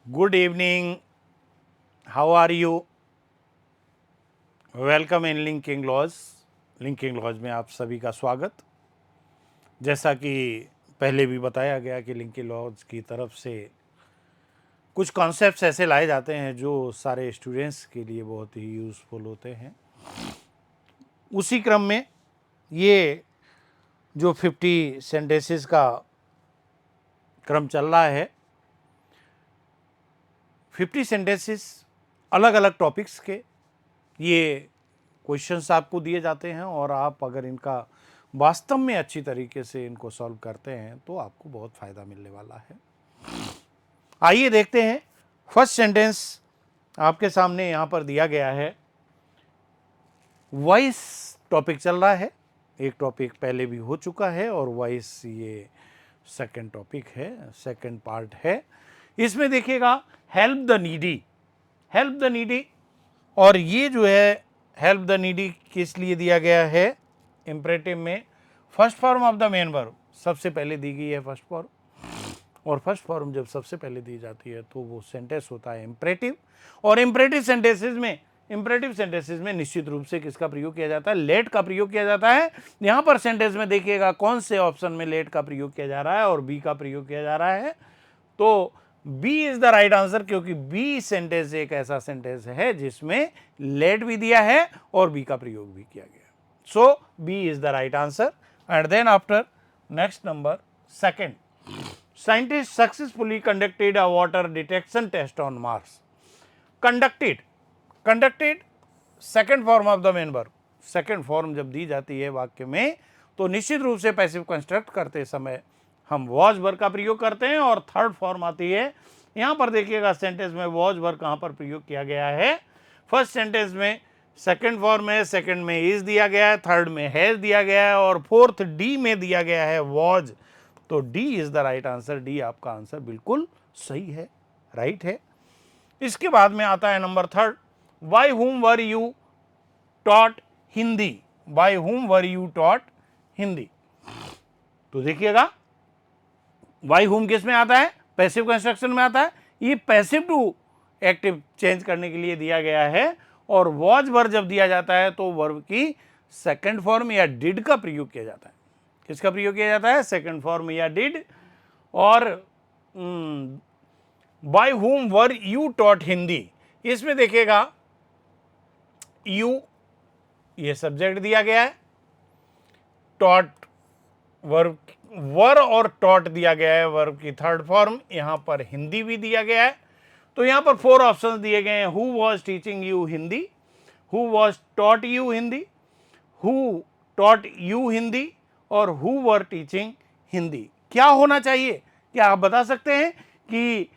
Good evening, how are you? Welcome in linking laws. Linking laws में आप सभी का स्वागत। जैसा कि पहले भी बताया गया कि लिंकिंग लॉज की तरफ से कुछ कॉन्सेप्ट्स ऐसे लाए जाते हैं जो सारे स्टूडेंट्स के लिए बहुत ही यूज़फुल होते हैं। उसी क्रम में ये जो 50 सेंटेंसेस का क्रम चल रहा है, 50 सेंटेंसेस अलग अलग टॉपिक्स के ये क्वेश्चंस आपको दिए जाते हैं और आप अगर इनका वास्तव में अच्छी तरीके से इनको सॉल्व करते हैं तो आपको बहुत फ़ायदा मिलने वाला है। आइए देखते हैं। फर्स्ट सेंटेंस आपके सामने यहाँ पर दिया गया है। वॉइस टॉपिक चल रहा है। एक टॉपिक पहले भी हो चुका है और वॉइस ये सेकंड टॉपिक है, सेकंड पार्ट है। इसमें देखिएगा help the needy, help the needy. और ये जो है हेल्प द नीडी किस लिए दिया गया है? इम्परेटिव में first form of the main verb सबसे पहले दी गई है फर्स्ट फॉर्म, और फर्स्ट फॉर्म जब सबसे पहले दी जाती है तो वो सेंटेंस होता है इम्परेटिव। और इम्परेटिव सेंटेंसेस में निश्चित रूप से किसका प्रयोग किया जाता है? लेट का प्रयोग किया जाता है। यहाँ पर सेंटेंस में देखिएगा कौन से ऑप्शन में लेट का प्रयोग किया जा रहा है और बी का प्रयोग किया जा रहा है। तो B is the right answer, क्योंकि बी सेंटेंस एक ऐसा सेंटेंस है जिसमें लेट भी दिया है और बी का प्रयोग भी किया गया। So B is the right answer. And then after next number second, scientist successfully conducted a water detection test on Mars. Conducted second form of the main verb. Second form जब दी जाती है वाक्य में तो निश्चित रूप से पैसिव कंस्ट्रक्ट करते समय हम वॉज वर्ब का प्रयोग करते हैं और थर्ड फॉर्म आती है। यहां पर देखिएगा सेंटेंस में वॉज वर्ब कहां पर प्रयोग किया गया है? फर्स्ट सेंटेंस में सेकंड फॉर्म में, सेकंड में इज दिया गया है, थर्ड में हैज दिया गया है और फोर्थ डी में दिया गया है वॉज। तो D is the right answer. D आपका आंसर बिल्कुल सही है, राइट है। इसके बाद में आता है number third, by whom were you taught Hindi. By whom were you taught Hindi. तो देखिएगा बाय हुम किस में आता है? पैसिव कंस्ट्रक्शन में आता है। ये पैसिव टू एक्टिव चेंज करने के लिए दिया गया है। और वॉज वर्ब जब दिया जाता है तो वर्ब की सेकंड फॉर्म या डिड का प्रयोग किया जाता है। किसका प्रयोग किया जाता है? सेकंड फॉर्म या डिड। और by whom were you taught Hindi, इसमें देखिएगा यू ये सब्जेक्ट दिया गया है, टॉट वर्ब, वर और टॉट दिया गया है वर्ब की थर्ड फॉर्म, यहां पर हिंदी भी दिया गया है। तो यहां पर फोर ऑप्शंस दिए गए हैं। Who was teaching you Hindi, who was taught you Hindi, who taught you Hindi और हु वर टीचिंग हिंदी। क्या होना चाहिए? क्या आप बता सकते हैं कि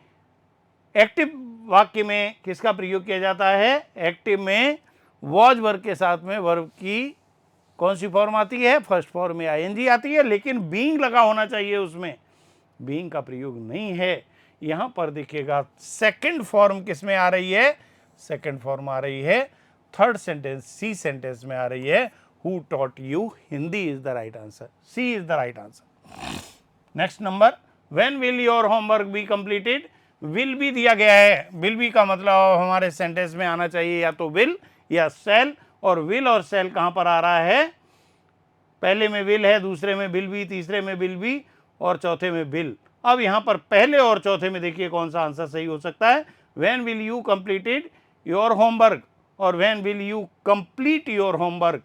एक्टिव वाक्य में किसका प्रयोग किया जाता है? एक्टिव में वॉज वर्ब के साथ में वर्ब की कौन सी फॉर्म आती है? फर्स्ट फॉर्म में आईएनजी आती है, लेकिन बीइंग लगा होना चाहिए उसमें। बीइंग का प्रयोग नहीं है। यहां पर देखिएगा सेकंड फॉर्म किस में आ रही है? सेकंड फॉर्म आ रही है थर्ड सेंटेंस, सी सेंटेंस में आ रही है। Who taught you Hindi is the right answer. C is the right answer. Next number, when will your homework be completed. Will भी दिया गया है। विल भी का मतलब हमारे सेंटेंस में आना चाहिए या तो विल या सेल। और विल और सेल कहां पर आ रहा है? पहले में विल है, दूसरे में विल भी, तीसरे में विल भी और चौथे में विल। अब यहां पर पहले और चौथे में देखिए कौन सा आंसर सही हो सकता है। When will you completed your homework और when will you complete your homework.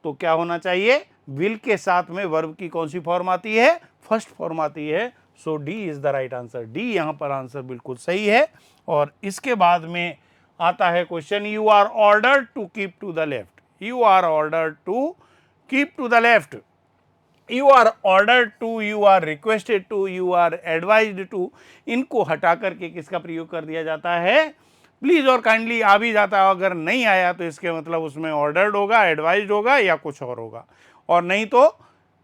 तो क्या होना चाहिए? विल के साथ में वर्ब की कौन सी फॉर्म आती है? फर्स्ट फॉर्म आती है। So D is the right answer. D यहां पर आंसर बिल्कुल सही है। और इसके बाद में आता है question, you are ordered to keep to the left. You are ordered to keep to the left, you are ordered to, you are requested to, you are advised to, इनको हटा करके किसका प्रयोग कर दिया जाता है? प्लीज और काइंडली आ भी जाता है। अगर नहीं आया तो इसके मतलब उसमें ऑर्डर्ड होगा, एडवाइज्ड होगा या कुछ और होगा। और नहीं तो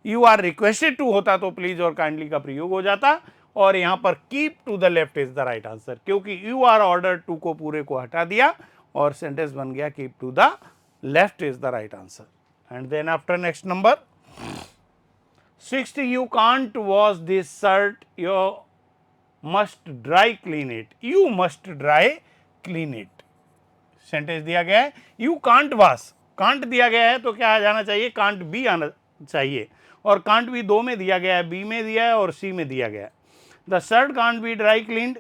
यू आर रिक्वेस्टेड टू होता तो प्लीज और काइंडली का प्रयोग हो जाता। और यहां पर keep to the left is the right answer, क्योंकि यू आर ऑर्डर्ड टू को पूरे को हटा दिया और सेंटेंस बन गया keep to the left is the right answer. And then after next number 60, you can't wash this shirt must dry clean it, you must dry clean it. Sentence दिया गया है यू कांट वॉश, कांट दिया गया है तो क्या आ जाना चाहिए, कांट बी आना चाहिए, और कांट बी दो में दिया गया है, बी में दिया है और सी में दिया गया है। The shirt can't be dry cleaned,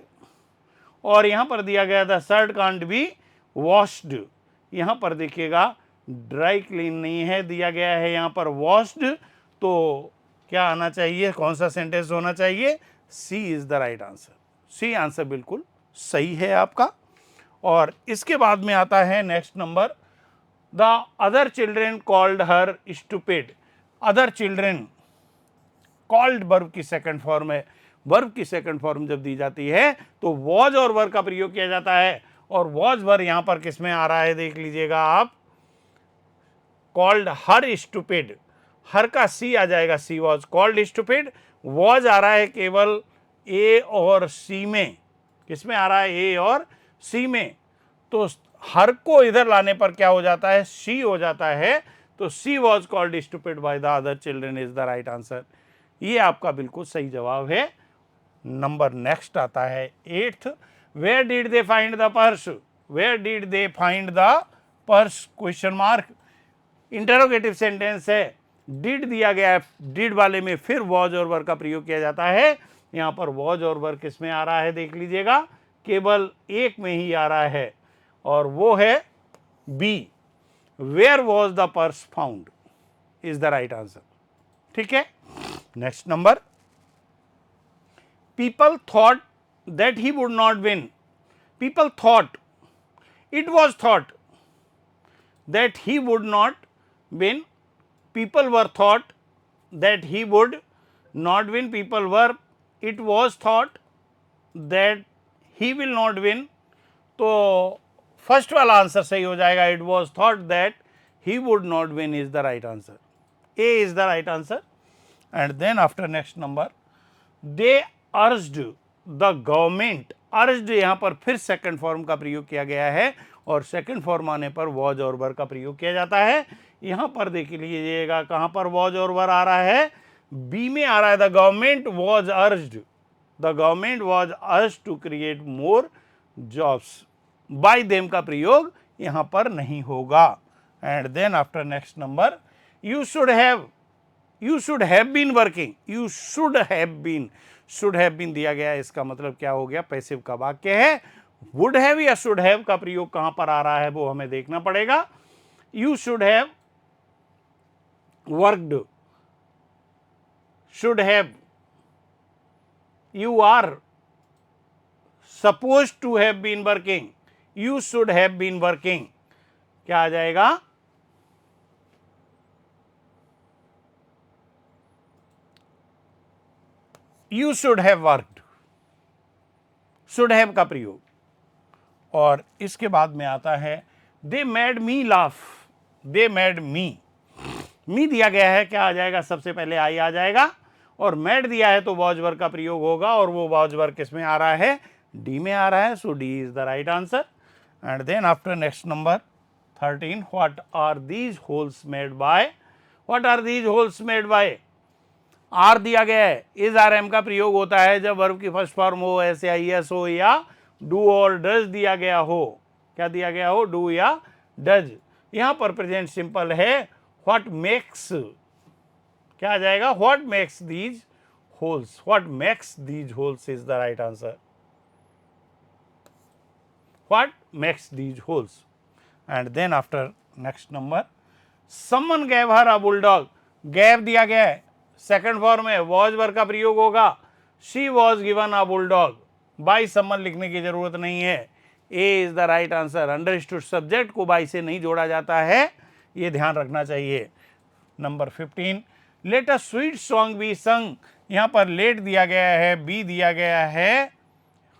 और यहां पर दिया गया the shirt can't be washed, यहां पर देखिएगा ड्राई क्लीन नहीं है, दिया गया है यहां पर वॉश्ड, तो क्या आना चाहिए, कौन सा सेंटेंस होना चाहिए, C is the right answer. C answer बिल्कुल सही है आपका। और इसके बाद में आता है next number, the other children called her stupid. Other children called verb की सेकंड फॉर्म है, वर्ब की सेकंड फॉर्म जब दी जाती है तो वॉज और वर का प्रयोग किया जाता है, और वॉज वर यहां पर किसमें आ रहा है देख लीजिएगा आप, कॉल्ड हर स्टूपिड, हर का सी आ जाएगा, सी वॉज कॉल्ड स्टूपिड, वॉज आ रहा है केवल ए और सी में, किसमें आ रहा है, ए और सी में, तो हर को इधर लाने पर क्या हो जाता है, सी हो जाता है, तो she was called stupid by the other children is the right answer. ये आपका बिल्कुल सही जवाब है। नंबर नेक्स्ट आता है 8th, where did they find the purse, where did they find the purse, question mark, interrogative sentence है, did दिया गया है, डिड वाले में फिर वॉज और वर का प्रयोग किया जाता है, यहां पर वॉज और वर किसमें आ रहा है देख लीजिएगा, केवल एक में ही आ रहा है, और वो है B, where was the purse found is the right answer. ठीक है, next number, people thought that he would not win, people thought, it was thought that he would not win, people were thought that he would not win, people were, it was thought that he will not win, तो first वाला answer सही हो जाएगा, it was thought that he would not win is the right answer, A is the right answer। and then after next number, they urged the government, urged यहाँ पर फिर second form का प्रयोग किया गया है, और सेकंड फॉर्म आने पर वॉज और वर का प्रयोग किया जाता है। यहां पर देख लीजिएगा कहां पर वॉज और वर आ रहा है, बी में आ रहा है, the government was urged, the government was urged to create more jobs, by them का प्रयोग यहां पर नहीं होगा। And then after next number, you should have been working, you should have been दिया गया है, इसका मतलब क्या हो गया, पैसिव का वाक्य है, वुड हैव या शुड हैव का प्रयोग कहां पर आ रहा है वो हमें देखना पड़ेगा। You should have worked, should have, you are suppose to have been working, you should have been working, क्या आ जाएगा, you should have worked, should have का प्रयोग। और इसके बाद में आता है they made me laugh, they made me दिया गया है, क्या आ जाएगा, सबसे पहले आई आ जाएगा, और मेड दिया है तो वॉज वर्ब का प्रयोग होगा, और वो वॉज वर्ब किस में आ रहा है, डी में आ रहा है, so D is the right answer. And then after next number 13, what are these holes made by, what are these holes made by, are दिया गया है, इज आर एम का प्रयोग होता है जब वर्ब की फर्स्ट फॉर्म हो, ऐसे आई एस हो, या डू और डज दिया गया हो, क्या दिया गया हो, डू या डज। यहां पर प्रेजेंट सिंपल है, व्हाट मेक्स, क्या आ जाएगा, what makes these holes, what makes these holes is the right answer, what makes these holes. And then after next number, someone gave her a bulldog, gave दिया गया है, second form में was verb का प्रयोग होगा, she was given a bulldog, by someone लिखने की जरूरत नहीं है, A is the right answer. Understood subject को बाई से नहीं जोड़ा जाता है, ये ध्यान रखना चाहिए। Number 15, let a sweet song be sung, यहां पर लेट दिया गया है, बी दिया गया है,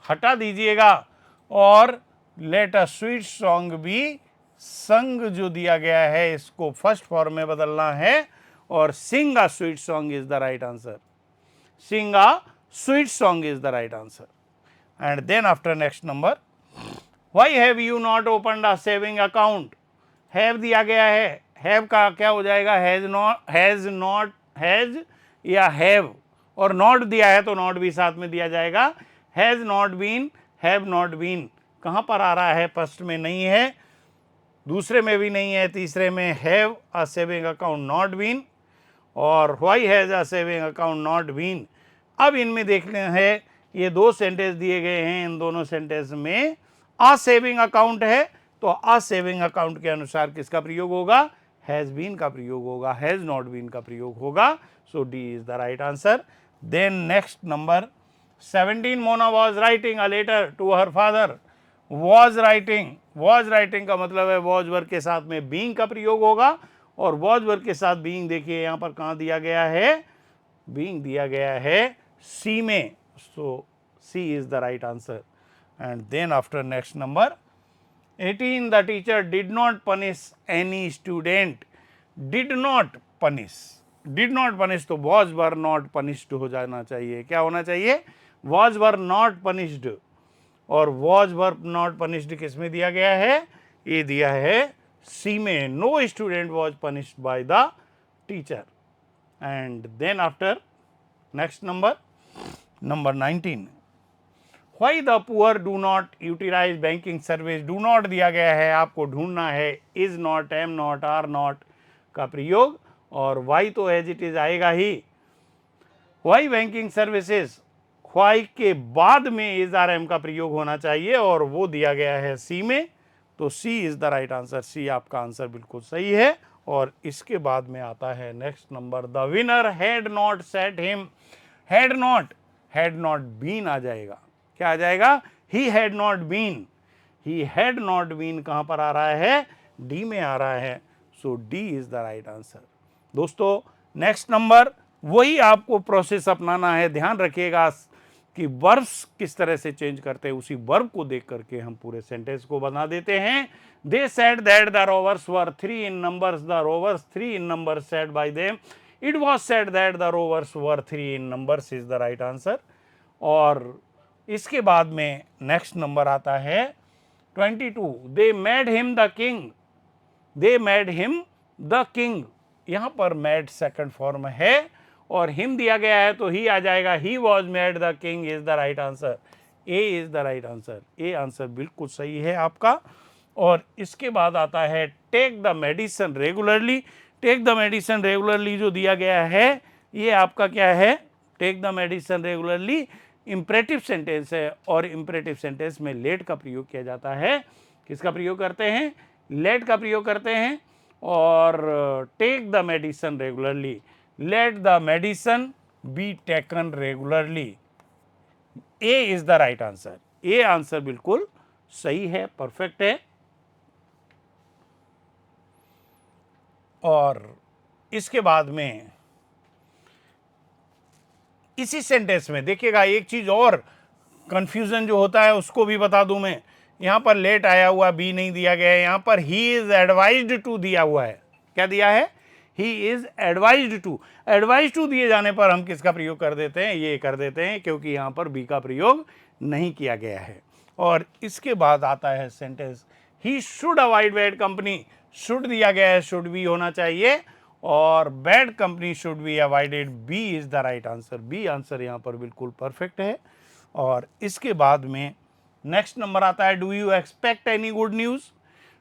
हटा दीजिएगा, और let a sweet song be sung जो दिया गया है इसको फर्स्ट फॉर्म में बदलना है, और sing a sweet song is the right answer, sing a sweet song is the right answer. And then after next number, why have you not opened a saving account, have दिया गया है, have का क्या हो जाएगा, has not has या have, और not दिया है तो नॉट भी साथ में दिया जाएगा, has not been, have not been कहाँ पर आ रहा है? फर्स्ट में नहीं है, दूसरे में भी नहीं है, तीसरे में have a saving account not been और why has a saving account not been. अब इनमें देखना है, ये दो सेंटेंस दिए गए हैं, इन दोनों सेंटेंस में अ सेविंग अकाउंट है, तो अ सेविंग अकाउंट के अनुसार किसका प्रयोग होगा? हैज़ बीन का प्रयोग होगा, हैज़ नॉट बीन का प्रयोग होगा। So D is the right answer. Then next number 17, Mona was writing a letter to her father. Was writing का मतलब है वॉज वर्ब के साथ में बीइंग का प्रयोग होगा, और वॉज वर्ब के साथ बीइंग देखिए यहाँ पर कहाँ दिया गया है? बीइंग दिया गया है सी में। So C is the right answer. And then after next number 18, the teacher did not punish any student. Did not punish तो वॉज वर नॉट पनिश्ड हो जाना चाहिए। क्या होना चाहिए? वॉज वर नॉट पनिश्ड, और वॉज वर नॉट पनिश्ड किस में दिया गया है? ये दिया है सी में। No student was punished by the teacher. And then after next number 19, why the poor do not utilize banking service. Do not दिया गया है, आपको ढूंढना है is not, am not, are not का प्रयोग, और वाई तो एज इट इज आएगा ही। वाई बैंकिंग सर्विसेज, वाई के बाद में इज आर एम का प्रयोग होना चाहिए, और वो दिया गया है सी में। तो C is the right answer. सी आपका आंसर बिल्कुल सही है। और इसके बाद में आता है next number, the winner had not set him. Had not been आ जाएगा। क्या आ जाएगा? He had not been. He had not been कहां पर आ रहा है? डी में आ रहा है। So D is the right answer. दोस्तों नेक्स्ट नंबर, वही आपको प्रोसेस अपनाना है। ध्यान रखिएगा कि वर्ब्स किस तरह से चेंज करते हैं, उसी वर्ब को देख करके हम पूरे सेंटेंस को बना देते हैं। They said that the rowers were 3 in numbers. The rowers 3 in numbers said by them. It was said that the rowers were 3 in numbers is the right answer. और इसके बाद में नेक्स्ट नंबर आता है 22, they made him the king. They made him the king, यहां पर made second form है और हिम दिया गया है तो ही आ जाएगा। He was made the king is the right answer. A is the right answer. A answer बिल्कुल सही है आपका। और इसके बाद आता है take the medicine regularly. Take the medicine regularly जो दिया गया है, ये आपका क्या है? Take the medicine regularly imperative sentence है, और इंपरेटिव सेंटेंस में लेट का प्रयोग किया जाता है। किसका प्रयोग करते हैं? लेट का प्रयोग करते हैं। और take the medicine regularly, let the medicine be taken regularly. A is the right answer. A answer बिल्कुल सही है, परफेक्ट है। और इसके बाद में इसी सेंटेंस में देखिएगा एक चीज और कंफ्यूजन जो होता है उसको भी बता दूं मैं। यहां पर लेट आया हुआ, बी नहीं दिया गया है, यहां पर ही इज एडवाइज्ड टू दिया हुआ है। क्या दिया है? He is advised to. Advise to दिए जाने पर हम किसका प्रयोग कर देते हैं? ये कर देते हैं, क्योंकि यहां पर बी का प्रयोग नहीं किया गया है। और इसके बाद आता है sentence, he should avoid bad company. Should दिया गया है, शुड भी होना चाहिए, और bad company should be avoided. B is the right answer. B answer यहां पर बिल्कुल परफेक्ट है। और इसके बाद में नेक्स्ट नंबर आता है, do you expect any good news.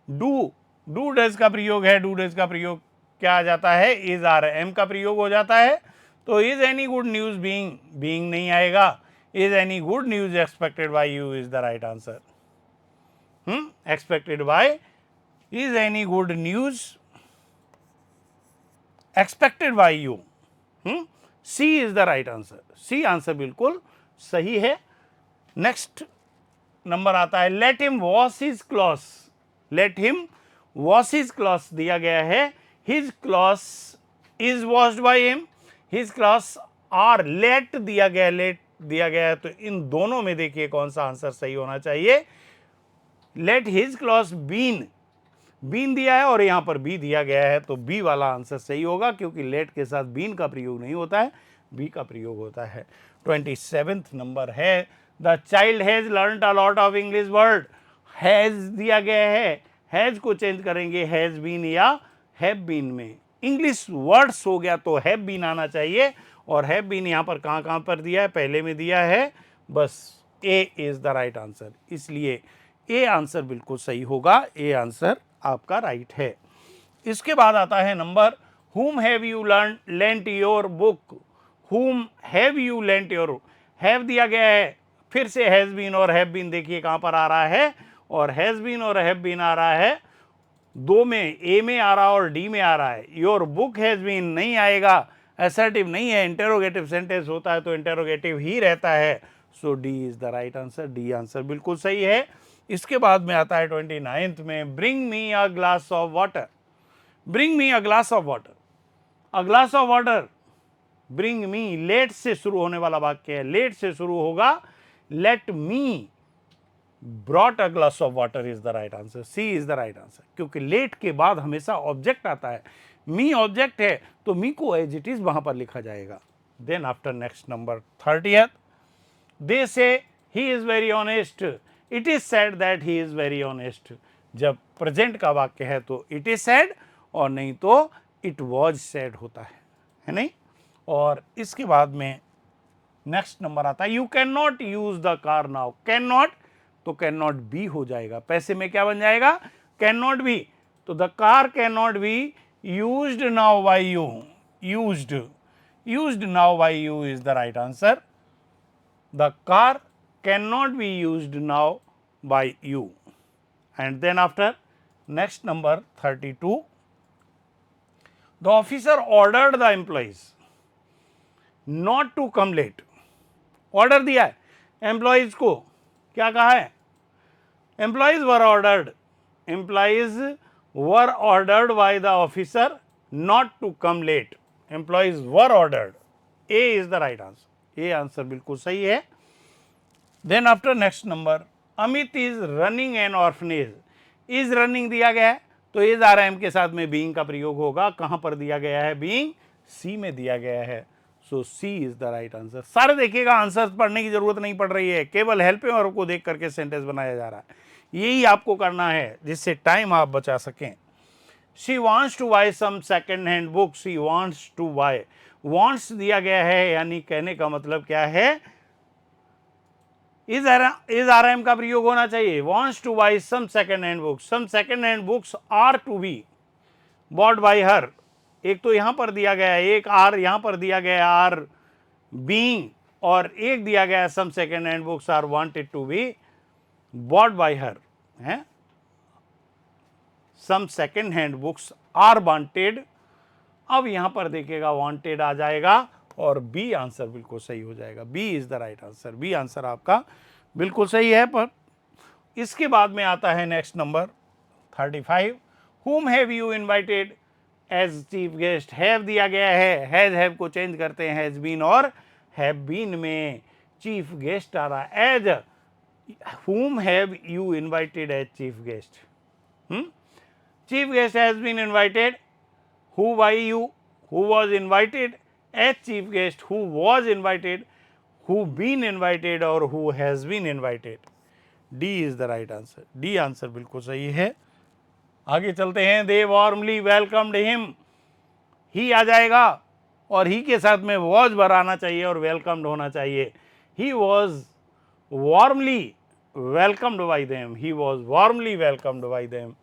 Do does का प्रयोग है। डू डज का प्रयोग क्या आ जाता है? इज आर एम का प्रयोग हो जाता है। तो is any good news being नहीं आएगा। Is any good news expected by you is the right answer. Expected by, is any good news expected by you. C is the right answer. C answer बिल्कुल सही है। Next number आता है, let him wash his clothes. Let him wash his clothes दिया गया है। His clothes is washed by him. His clothes are let दिया गया, लेट दिया गया है, तो इन दोनों में देखिए कौन सा आंसर सही होना चाहिए। लेट हिज क्लॉथ्स बीन दिया है और यहां पर बी दिया गया है, तो बी वाला आंसर सही होगा, क्योंकि लेट के साथ बीन का प्रयोग नहीं होता है, बी का प्रयोग होता है। 27th नंबर है, the child has learned a lot of English word. Has दिया गया है, हैज को चेंज करेंगे हैज बीन या हैव बीन में। इंग्लिश वर्ड्स हो गया तो हैव बीन आना चाहिए, और हैव बीन यहां पर कहां पर दिया है? पहले में दिया है, बस ए इज द राइट आंसर। इसलिए ए आंसर बिल्कुल सही होगा, ए आंसर आपका राइट है। इसके बाद आता है number whom have you lent your book, whom have you lent your, have दिया गया है, फिर से has been और have been देखिए कहां पर आ रहा है, और has been और have been आ रहा है, दो में, ए में आ रहा है और डी में आ रहा है। योर बुक हैज बीन नहीं आएगा, असर्टिव नहीं है, इंटेरोगेटिव सेंटेंस होता है तो इंटेरोगेटिव ही रहता है। So D is the right answer, D answer बिल्कुल सही है। इसके बाद में आता है 29th में, bring me a glass of water, bring me a glass of water, a glass of water, bring me, let से शुरू होने वाला वाक्य है, लेट से शुरू होगा, let me brought a glass of water is the right answer, C is the right answer. क्योंकि लेट के बाद हमेशा ऑब्जेक्ट आता है, मी ऑब्जेक्ट है तो मी को एज इट इज वहां पर लिखा जाएगा। Then after next number 30th, they say he is very honest, it is said that he is very honest. जब प्रेजेंट का वाक्य है तो इट इज सेड, और नहीं तो इट वॉज सेड होता है नहीं। और इसके बाद में नेक्स्ट नंबर आता है, you can not use the car now, can not तो कैन नॉट बी हो जाएगा, पैसे में क्या बन जाएगा, कैन नॉट बी, तो the car can not be used now by you, used, used now by you is the right answer. The car can not be used now by you. And then after next number 32, the officer ordered the employees not to come late, order दिया है employees को, क्या कहा है, employees were ordered, employees were ordered by the officer not to come late, employees were ordered, A is the right answer, A answer बिल्कुल सही है। Then after next number, Amit is running an orphanage, is running दिया गया है तो is R M के साथ में बीइंग का प्रयोग होगा, कहां पर दिया गया है, बीइंग, सी में दिया गया है। सो C is the right answer. सारे देखिएगा आंसर पढ़ने की जरूरत नहीं पड़ रही है, केवल हेल्पिंग वर्ब को देख करके सेंटेंस बनाया जा रहा है, यही आपको करना है जिससे टाइम आप बचा सकें। She wants to buy some second hand book, she wants to buy, wants दिया गया है यानी कहने का मतलब क्या है, इज आर एम का प्रयोग होना चाहिए, wants to buy some second hand books, some second hand books are to be bought by her, एक तो यहां पर दिया गया है, एक आर यहां पर दिया गया है, आर बीइंग, और एक दिया गया है some second hand books are wanted to be bought by her, है some second hand books are wanted, अब यहां पर देखिएगा वांटेड आ जाएगा और बी आंसर बिल्कुल सही हो जाएगा, B is the right answer, B answer आपका बिल्कुल सही है। पर इसके बाद में आता है next number 35, whom have you invited as chief guest, have दिया गया है, has have को चेंज करते हैं has been और have been में chief guest आ रहा है, as whom have you invited as chief guest, chief guest has been invited, who by you, who was invited as chief guest, who was invited, who been invited और who has been invited, D is the right answer, D answer बिल्कुल सही है। आगे चलते हैं, दे warmly welcomed him, ही आ जाएगा और ही के साथ में वॉज भराना चाहिए और वेलकम्ड होना चाहिए, he was warmly welcomed by them, he was warmly welcomed by them,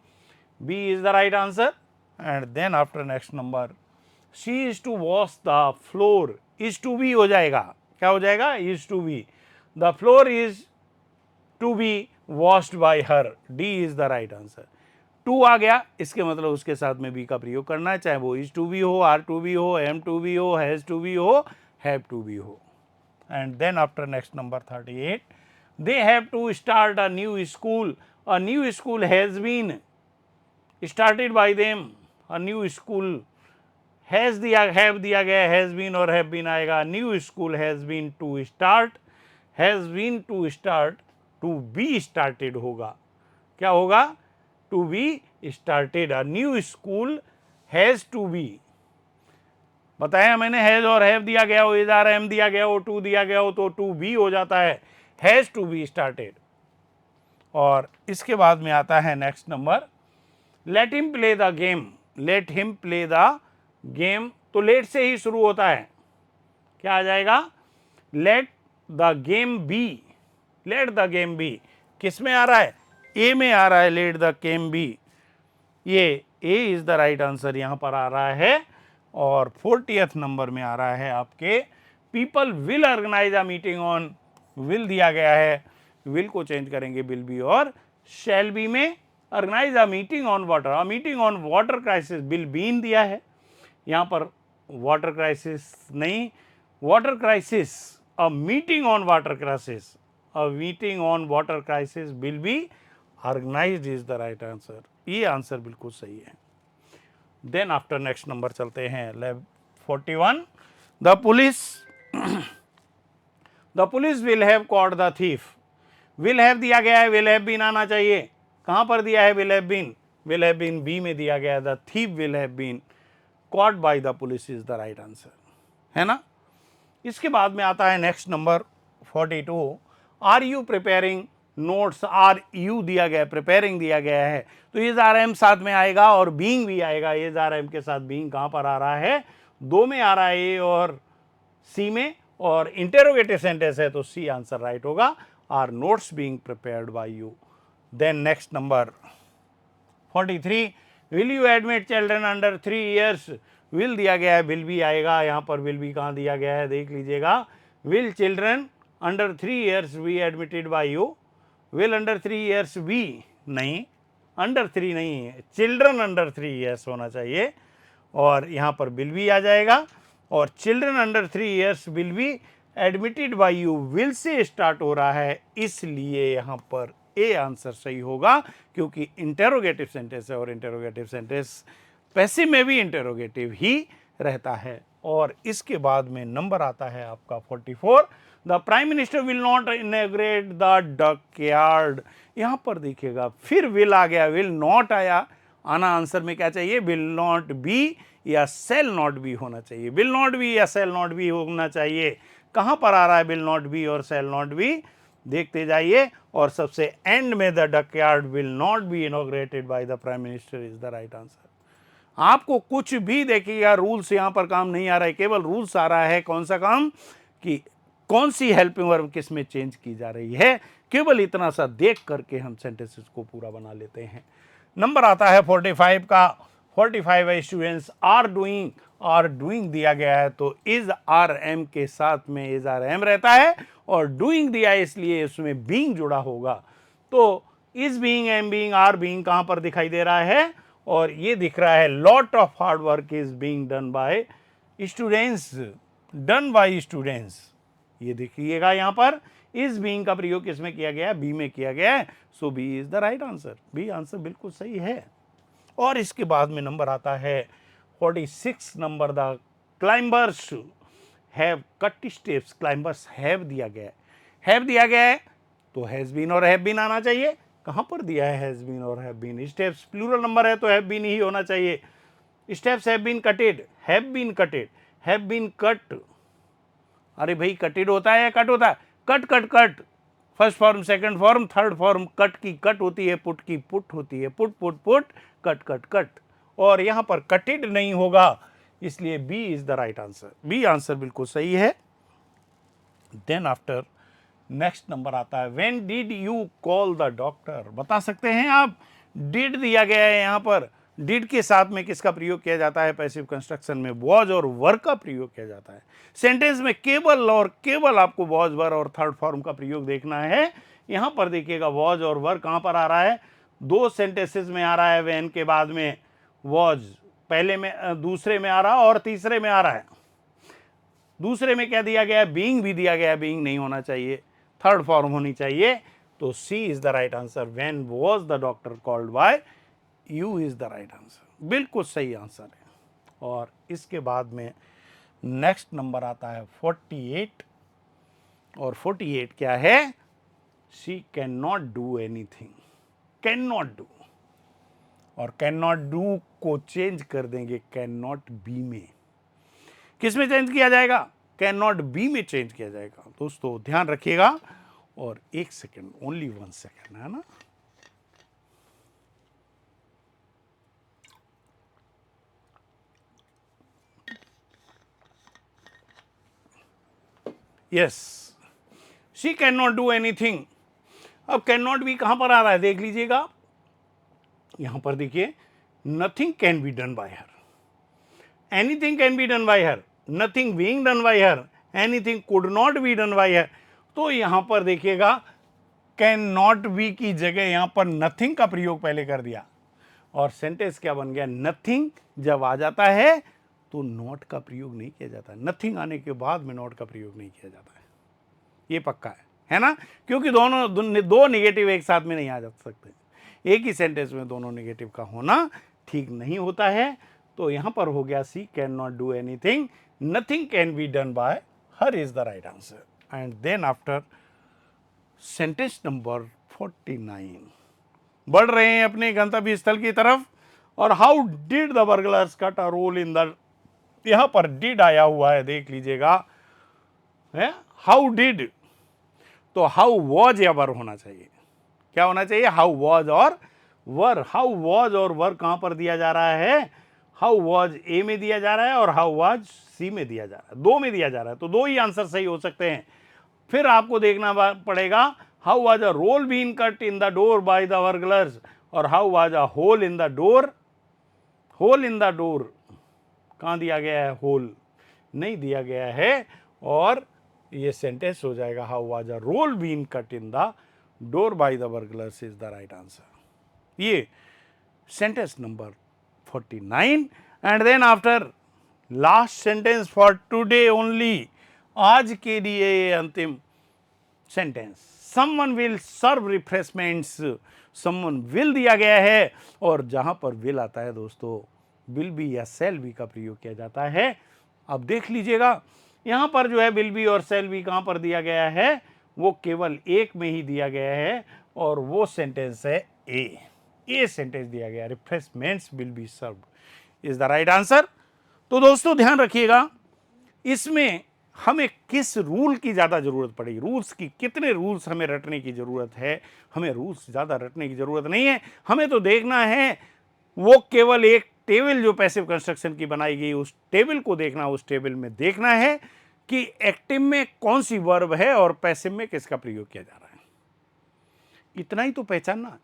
B is the right answer. And then after next number, she is to wash the floor, is to be हो जाएगा, क्या हो जाएगा, is to be, the floor is to be washed by her, D is the right answer. To आ गया, इसके मतलब उसके साथ में बी का प्रयोग करना है, चाहे वो इज टू बी हो, आर टू बी हो, एम टू बी हो, हैज टू बी हो, हैव टू बी हो। And then after next number 38, they have to start a new school, a new school has been started by them, a new school, has दिया, have दिया गया, has been और have been आएगा, new school has been to start, has been to start, to be started होगा, क्या होगा, to be started, a new school has to be, बताया मैंने, हैज और हैव दिया गया हो, इज आर एम दिया गया हो, टू दिया गया हो तो टू बी हो जाता है, हैज टू बी स्टार्टेड। और इसके बाद में आता है next number, let him play the game, let him play the game, तो लेट से ही शुरू होता है, क्या आ जाएगा, let the game be, let the game be, किस में आ रहा है, ए में आ रहा है, लेट द गेम बी, ये ए इज द राइट आंसर यहां पर आ रहा है। और 40th नंबर में आ रहा है आपके people will organize a meeting on, will दिया गया है, विल को चेंज करेंगे विल बी और शैल बी में, organize a meeting on water, a meeting on water crisis, will been दिया है, यहां पर वाटर क्राइसिस नहीं, water crisis, a meeting on water crisis, a meeting on water crisis will be organized is the right answer, ये आंसर बिल्कुल सही है। देन आफ्टर नेक्स्ट नंबर चलते हैं, 41, the police will have caught the thief, will have दिया गया है, विल हैव बीन आना चाहिए, कहां पर दिया है विल हैव बीन बी में दिया गया है, the thief will have been caught by the police is the right answer, है ना। इसके बाद में आता है next number 42, are you preparing notes, are you दिया गया है, प्रिपेयरिंग दिया गया है, तो इज आर एम साथ में आएगा और बीइंग भी आएगा, इज आर एम के साथ बीइंग कहां पर आ रहा है, दो में आ रहा है, ए और सी में, और इंटेरोगेटिव सेंटेंस है तो सी आंसर राइट होगा, are notes being prepared by you. Then next number 43, will you admit children under 3 years, will दिया गया है, विल भी आएगा, यहां पर विल भी कहां दिया गया है देख लीजिएगा, will children under 3 years be admitted by you, will under 3 years be नहीं, अंडर 3 नहीं है, चिल्ड्रन अंडर 3 ईयर्स होना चाहिए, और यहां पर विल भी आ जाएगा, और children under 3 years will be admitted by you, will से स्टार्ट हो रहा है, इसलिए यहां पर ए आंसर सही होगा, क्योंकि इंटेरोगेटिव सेंटेंस है और इंटेरोगेटिव सेंटेंस पैसिव में भी इंटेरोगेटिव ही रहता है। और इसके बाद में नंबर आता है आपका 44, the prime minister will not inaugurate the dockyard, यहां पर देखिएगा फिर विल आ गया, विल नॉट आया, आना आंसर में क्या चाहिए, विल नॉट बी या सेल नॉट बी होना चाहिए, विल नॉट बी या सेल नॉट बी होना चाहिए, कहां पर आ रहा है विल नॉट बी और सेल नॉट बी, देखते जाइए, और सबसे एंड में the dockyard will not be inaugurated by the prime minister is the right answer. आपको कुछ भी देखिएगा रूल्स यहां पर काम नहीं आ रहा है, केवल रूल्स आ रहा है कौन सा काम, कि कौन सी हेल्पिंग वर्ब किस में चेंज की जा रही है, केवल इतना सा देख करके हम सेंटेंसेस को पूरा बना लेते हैं। नंबर आता है 45 का, 45 है स्टूडेंट्स आर डूइंग दिया गया है तो इज आर एम के साथ में इज आर एम रहता है, और डूइंग दिया है इसलिए उसमें बीइंग जुड़ा होगा, तो is being, am being, are being कहां पर दिखाई दे रहा है, और ये दिख रहा है lot of hard work is being done by students, done by students, ये देखिएगा यहां पर इज बीइंग का प्रयोग किसमें किया गया है, बी में किया गया है, so B is the right answer, B answer बिल्कुल सही है। और इसके बाद में नंबर आता है 46 नंबर, the climbers have cut steps, climbers have दिया गया है, हैव दिया गया है तो हैज बीन और हैव बीन आना चाहिए, कहां पर दिया है हैज बीन और have been, steps plural number है तो हैव बीन ही होना चाहिए, steps have been cutted, have been cutted, have been cut, अरे भाई कटेड होता है या कट होता है, cut cut cut, first form, second form, third form, cut की कट होती है, पुट की पुट होती है, put put put, cut cut cut, और यहां पर कटेड नहीं होगा, इसलिए B is the right answer, B answer बिल्कुल सही है। देन आफ्टर नेक्स्ट नंबर आता है, when did you call the doctor, बता सकते हैं आप, डिड दिया गया है यहां पर, डिड के साथ में किसका प्रयोग किया जाता है, पैसिव कंस्ट्रक्शन में वॉज और वर का प्रयोग किया जाता है, सेंटेंस में केवल और केवल आपको वॉज, वर और थर्ड फॉर्म का प्रयोग देखना है, यहां पर देखिएगा वॉज और वर कहां पर आ रहा है, दो सेंटेंसेस में आ रहा है, व्हेन के बाद में वॉज पहले में, दूसरे में आ रहा है और तीसरे में आ रहा है, दूसरे में क्या दिया गया है, बीइंग भी दिया गया है, बीइंग नहीं होना चाहिए, थर्ड फॉर्म होनी चाहिए, तो C is the right answer, when was the doctor called by you is the right answer, बिल्कुल सही आंसर है। और इसके बाद में नेक्स्ट नंबर आता है 48, और 48 क्या है, she can not do anything, can not do, और कैन नॉट डू को चेंज कर देंगे कैन नॉट बी में, किस में चेंज किया जाएगा, कैन नॉट बी में चेंज किया जाएगा, दोस्तों ध्यान रखिएगा, और एक सेकेंड, ओनली 1 सेकेंड, है ना, yes, she can not do anything. अब कैन नॉट बी कहां पर आ रहा है देख लीजिएगा, यहां पर देखिए, nothing can be done by her, anything can be done by her, nothing being done by her, anything could not be done by हर। तो यहां पर देखिएगा कैन नॉट बी की जगह यहां पर नथिंग का प्रयोग पहले कर दिया, और सेंटेंस क्या बन गया, नथिंग जब आ जाता है तो नॉट का प्रयोग नहीं किया जाता, नथिंग आने के बाद में नॉट का प्रयोग नहीं किया जाता है, ये पक्का है ना, क्योंकि दो नेगेटिव एक साथ में नहीं आ जा सकते, एक ही सेंटेंस में दोनों नेगेटिव का होना ठीक नहीं होता है। तो यहां पर हो गया she can not do anything, nothing can be done by her is the right answer. And then after sentence number 49, बढ़ रहे हैं अपने गंतव्य स्थल की तरफ। और how did the burglars cut a roll in the, यहां पर डिड आया हुआ है देख लीजिएगा, हाउ डिड, तो हाउ वॉज या वर होना चाहिए, क्या होना चाहिए, हाउ वॉज और वर। हाउ वॉज और वर कहां पर दिया जा रहा है, हाउ वॉज ए में दिया जा रहा है और हाउ वॉज सी में दिया जा रहा है, दो में दिया जा रहा है, तो दो ही आंसर सही हो सकते हैं। फिर आपको देखना पड़ेगा how was a role been cut in the door by the burglars, और how was a hole in the door, hole in the door कहां दिया गया है, होल नहीं दिया गया है, और ये सेंटेंस हो जाएगा how was a role been cut in the door by the burglars is the right answer. ये sentence number 49। And then after last sentence for today only, आज के लिए ये अंतिम sentence, someone will serve refreshments, someone will दिया गया है, और जहां पर विल आता है दोस्तों, विल बी या सेल बी का प्रयोग किया जाता है। अब देख लीजिएगा यहां पर जो है विल बी और सेल बी कहां पर दिया गया है, वो केवल एक में ही दिया गया है, और वो सेंटेंस है ए सेंटेंस दिया गया, refreshments will be served is the right answer. तो दोस्तों ध्यान रखिएगा, इसमें हमें किस रूल की ज़्यादा ज़रूरत पड़ेगी, रूल्स की, कितने रूल्स हमें रटने की ज़रूरत है, हमें रूल्स ज़्यादा रटने की ज़रूरत नहीं है, हमें तो देखना है वो केवल एक टेबल जो पैसिव कंस्ट्रक्शन की बनाई गई, उस टेबल को देखना, उस टेबल में देखना है कि एक्टिव में कौन सी वर्ब है और पैसिव में किसका प्रयोग किया जा रहा है, इतना ही तो पहचानना,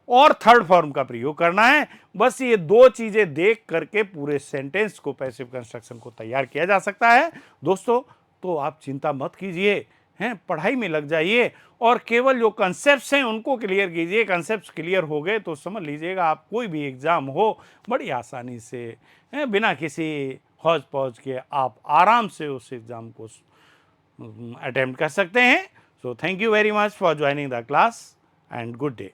और थर्ड फॉर्म का प्रयोग करना है। बस ये दो चीजें देख करके पूरे सेंटेंस को, पैसिव कंस्ट्रक्शन को तैयार किया जा सकता है दोस्तों। तो आप चिंता मत कीजिए, हैं, पढ़ाई में लग जाइए, और केवल जो कंसेप्ट्स हैं उनको क्लियर कीजिए। कंसेप्ट्स क्लियर हो गए तो समझ लीजिएगा आप कोई भी एग्जाम हो बड़ी आसानी से, बिना किसी हौज पौज के आप आराम से उस एग्जाम को अटेम्प्ट कर सकते हैं। So thank you very much for joining the class and good day.